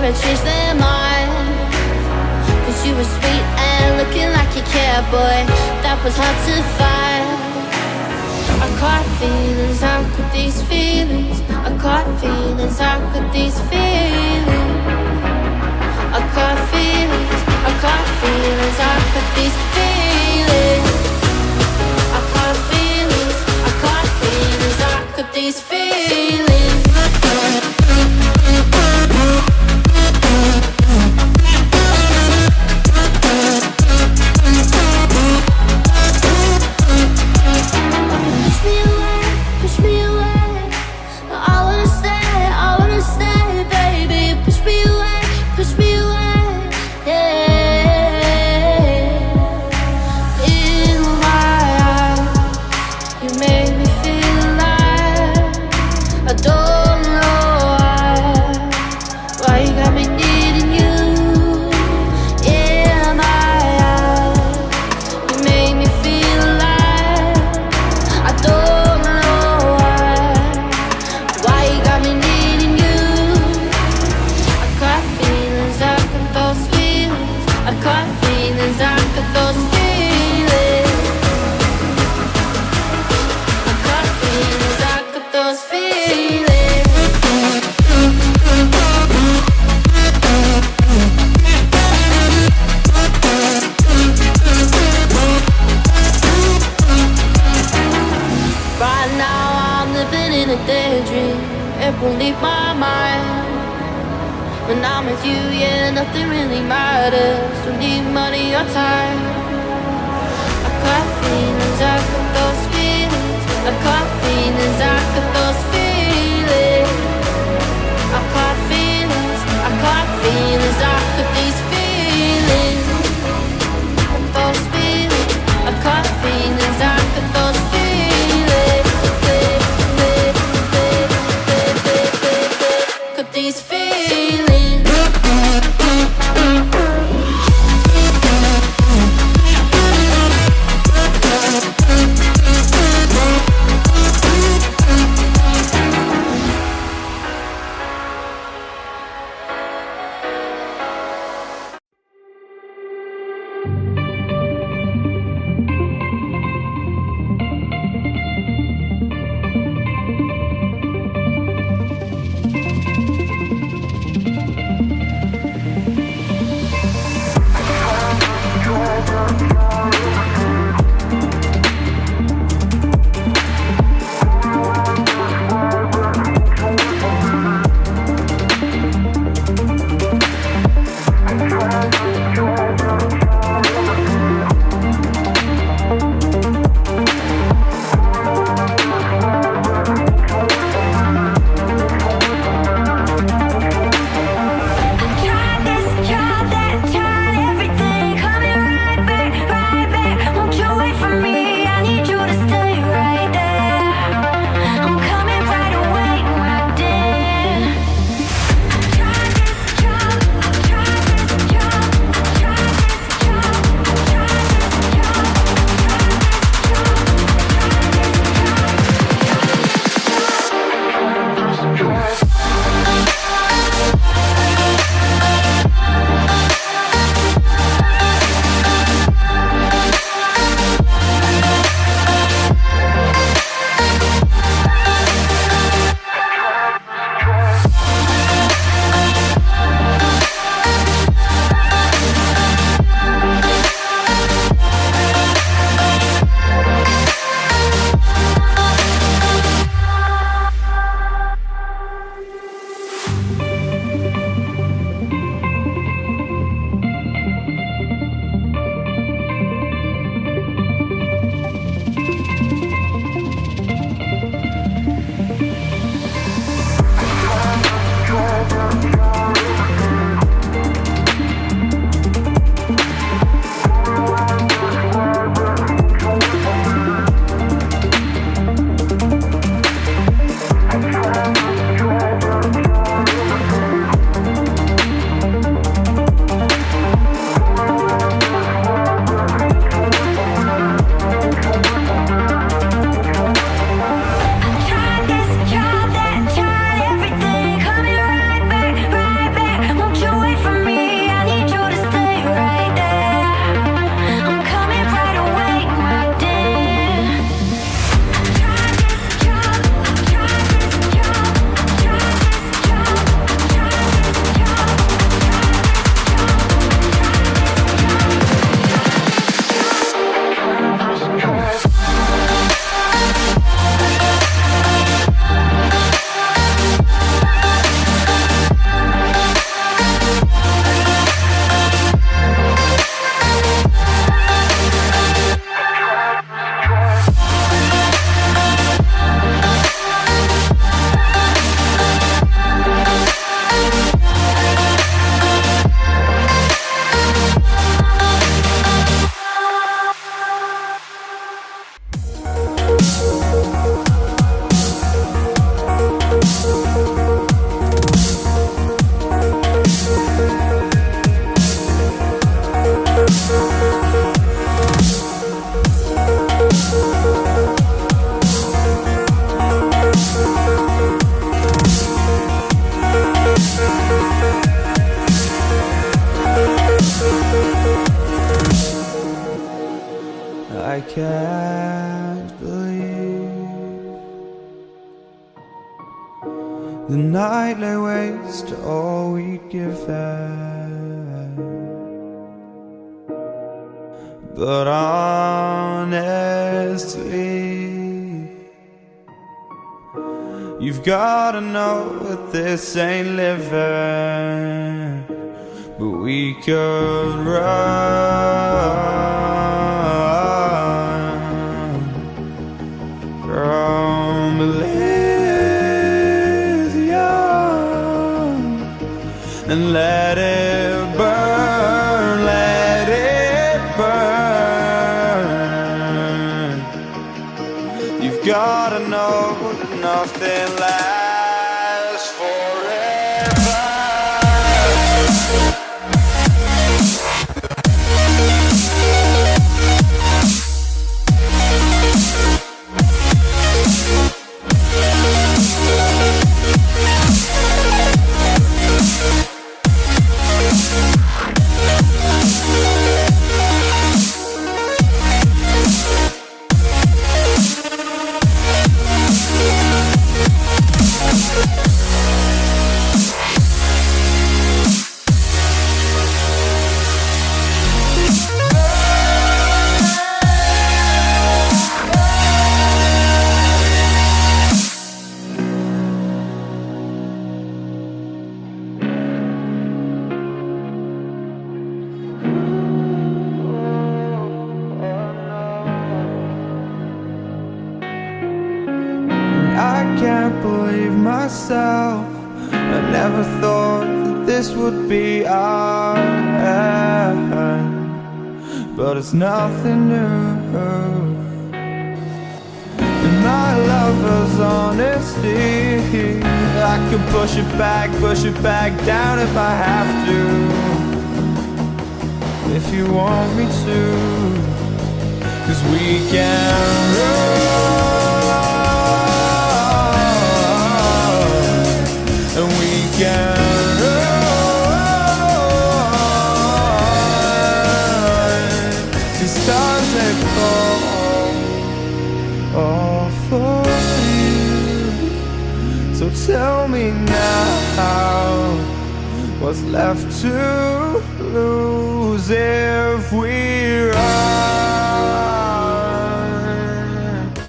never change their mind. Cause you were sweet and looking like you cared, boy. That was hard to find. I caught feelings, how could these feelings? I caught feelings, how could these feelings? I caught feelings, I caught feelings, how could these feelings? I caught feelings, I caught feelings, how could these feelings? I can't believe the night lay waste to all we'd given. But honestly, you've gotta know that this ain't living. But we could run from Elysium and let it burn, let it burn. You've gotta know that nothing lasts forever. Myself, I never thought that this would be our end, but it's nothing new. And my lover's honesty, I could push it back down if I have to, if you want me to, 'cause we can run. And we can run. These stars they fall all for you. So tell me now, what's left to lose if we run?